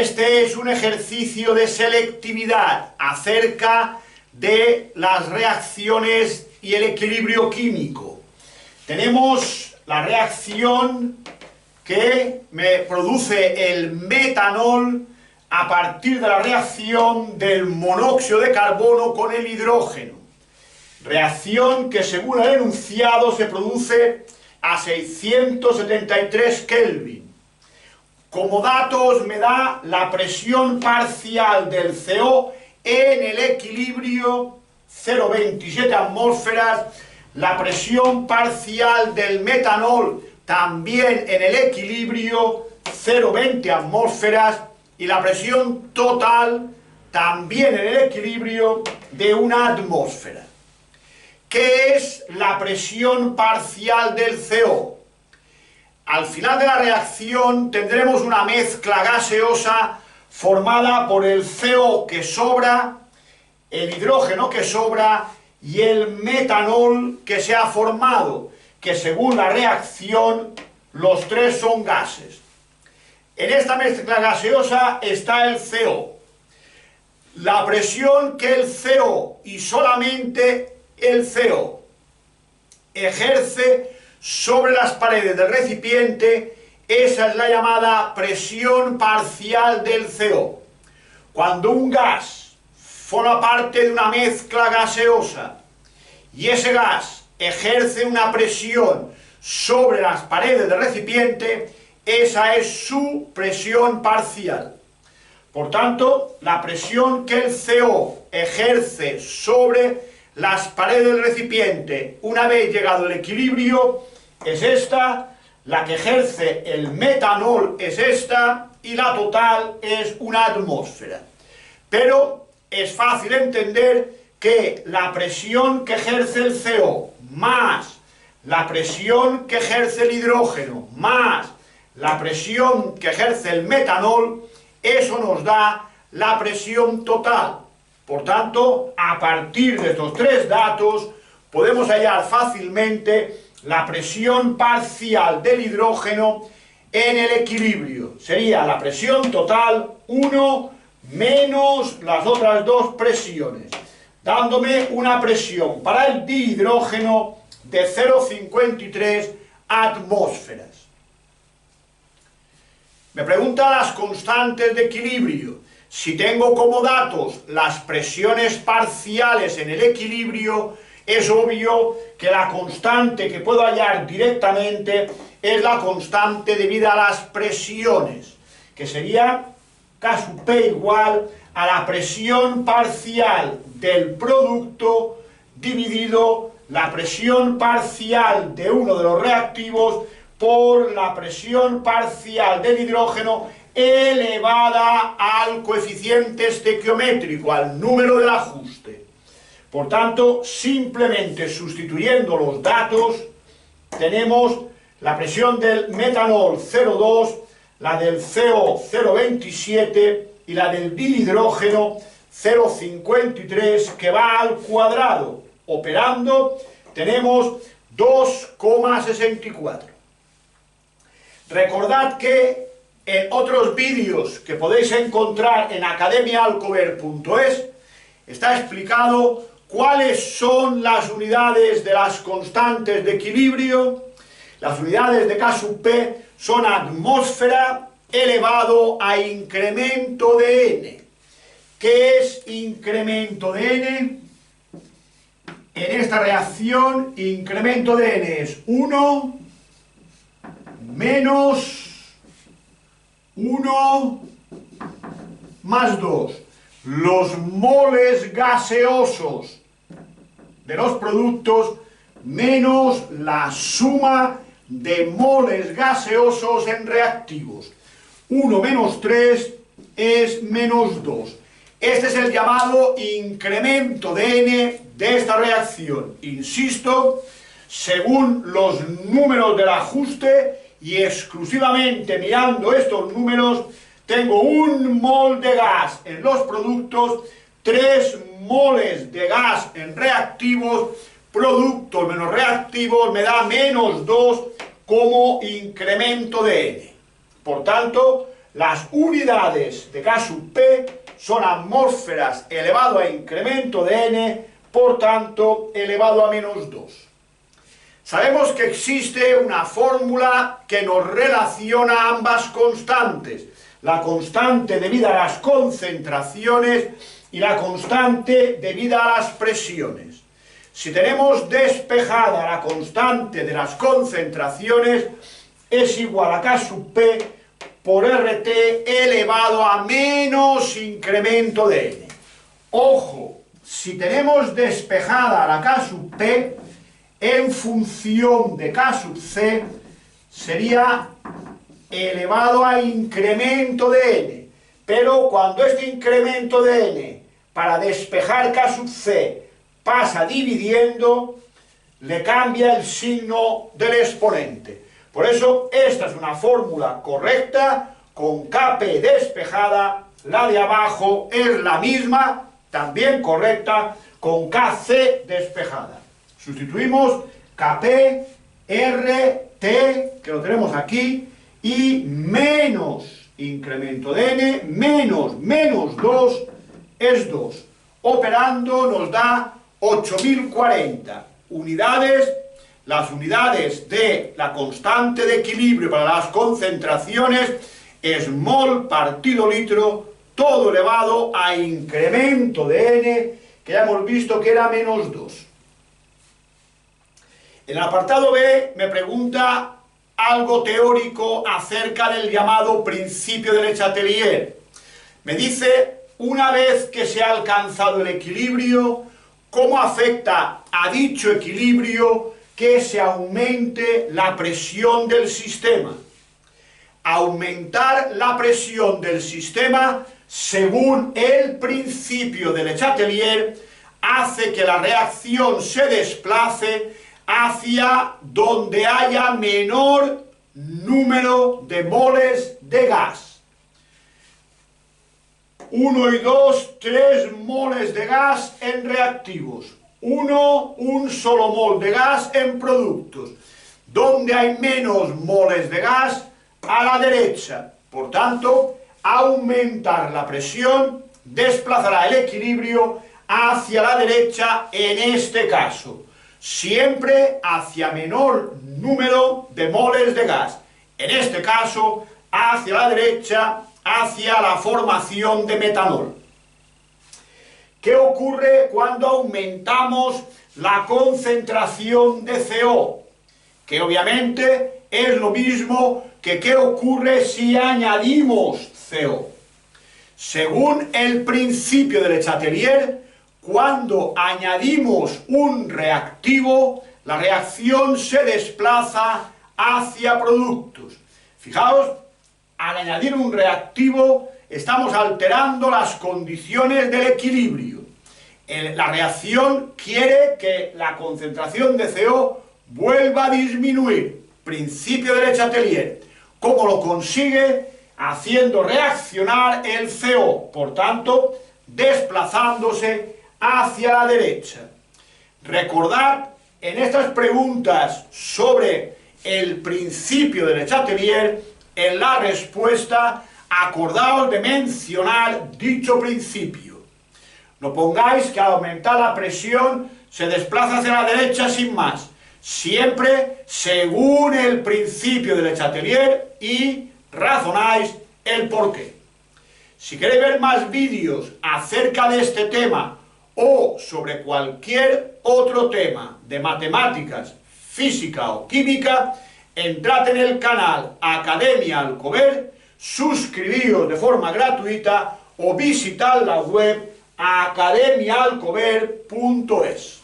Este es un ejercicio de selectividad acerca de las reacciones y el equilibrio químico. Tenemos la reacción que me produce el metanol a partir de la reacción del monóxido de carbono con el hidrógeno. Reacción que según el enunciado se produce a 673 Kelvin. Como datos me da la presión parcial del CO en el equilibrio 0,27 atmósferas, la presión parcial del metanol también en el equilibrio 0,20 atmósferas y la presión total también en el equilibrio de 1 atmósfera. ¿Qué es la presión parcial del CO? Al final de la reacción tendremos una mezcla gaseosa formada por el CO que sobra, el hidrógeno que sobra y el metanol que se ha formado, que según la reacción los tres son gases. En esta mezcla gaseosa está el CO. La presión que el CO y solamente el CO ejerce sobre las paredes del recipiente, esa es la llamada presión parcial del CO. Cuando un gas forma parte de una mezcla gaseosa y ese gas ejerce una presión sobre las paredes del recipiente, esa es su presión parcial. Por tanto, la presión que el CO ejerce sobre las paredes del recipiente una vez llegado el equilibrio es esta, la que ejerce el metanol es esta y la total es 1 atmósfera. Pero es fácil entender que la presión que ejerce el CO más la presión que ejerce el hidrógeno más la presión que ejerce el metanol, eso nos da la presión total. Por tanto, a partir de estos tres datos podemos hallar fácilmente la presión parcial del hidrógeno en el equilibrio. Sería la presión total 1 menos las otras dos presiones, dándome una presión para el dihidrógeno de 0,53 atmósferas. Me pregunta las constantes de equilibrio. Si tengo como datos las presiones parciales en el equilibrio, es obvio que la constante que puedo hallar directamente es la constante debida a las presiones, que sería K sub P igual a la presión parcial del producto dividido la presión parcial de uno de los reactivos por la presión parcial del hidrógeno elevada al coeficiente estequiométrico, al número del ajuste. Por tanto, simplemente sustituyendo los datos, tenemos la presión del metanol 0,2, la del CO 0,27 y la del dihidrógeno 0,53 que va al cuadrado. Operando tenemos 2,64. Recordad que en otros vídeos que podéis encontrar en academiaalcover.es está explicado cuáles son las unidades de las constantes de equilibrio. Las unidades de K sub P son atmósfera elevado a incremento de N. ¿Qué es incremento de N? En esta reacción, incremento de N es 1 menos 1 más 2. Los moles gaseosos de los productos menos la suma de moles gaseosos en reactivos. 1 menos 3 es menos 2. Este es el llamado incremento de N de esta reacción. Insisto, según los números del ajuste y exclusivamente mirando estos números, tengo 1 mol de gas en los productos, 3 moles de gas en reactivos, productos menos reactivos me da menos 2 como incremento de N. Por tanto, las unidades de K sub P son atmósferas elevado a incremento de n, por tanto, elevado a menos 2. Sabemos que existe una fórmula que nos relaciona ambas constantes, la constante debida a las concentraciones y la constante debida a las presiones. Si tenemos despejada la constante de las concentraciones, es igual a K sub P por RT elevado a menos incremento de n. Ojo, si tenemos despejada la K sub P, en función de K sub C, sería elevado a incremento de n. Pero cuando este incremento de n, para despejar K sub C, pasa dividiendo, le cambia el signo del exponente. Por eso, esta es una fórmula correcta, con Kp despejada, la de abajo es la misma, también correcta, con Kc despejada. Sustituimos Kp, R, T, que lo tenemos aquí, y menos incremento de n, menos 2 es 2. Operando nos da 8040 unidades. Las unidades de la constante de equilibrio para las concentraciones es mol partido litro, todo elevado a incremento de n, que ya hemos visto que era menos 2. En el apartado B me pregunta algo teórico acerca del llamado principio de Le Chatelier. Me dice, una vez que se ha alcanzado el equilibrio, ¿cómo afecta a dicho equilibrio que se aumente la presión del sistema? Aumentar la presión del sistema, según el principio de Le Chatelier, hace que la reacción se desplace hacia donde haya menor número de moles de gas. 1 y 2, 3 moles de gas en reactivos. 1, un solo mol de gas en productos. Donde hay menos moles de gas, a la derecha. Por tanto, aumentar la presión desplazará el equilibrio hacia la derecha en este caso. Siempre hacia menor número de moles de gas. En este caso, hacia la derecha, hacia la formación de metanol. ¿Qué ocurre cuando aumentamos la concentración de CO? Que obviamente es lo mismo que qué ocurre si añadimos CO. Según el principio de Le Chatelier, cuando añadimos un reactivo, la reacción se desplaza hacia productos. Fijaos, al añadir un reactivo, estamos alterando las condiciones del equilibrio. La reacción quiere que la concentración de CO vuelva a disminuir. Principio de Le Chatelier. ¿Cómo lo consigue? Haciendo reaccionar el CO, por tanto, desplazándose hacia la derecha. Recordad, en estas preguntas sobre el principio de Le Chatelier, en la respuesta, acordaos de mencionar dicho principio. No pongáis que al aumentar la presión se desplaza hacia la derecha sin más. Siempre según el principio de Le Chatelier y razonáis el porqué. Si queréis ver más vídeos acerca de este tema o sobre cualquier otro tema de matemáticas, física o química, entrad en el canal Academia Alcover, suscribíos de forma gratuita o visitad la web academiaalcover.es.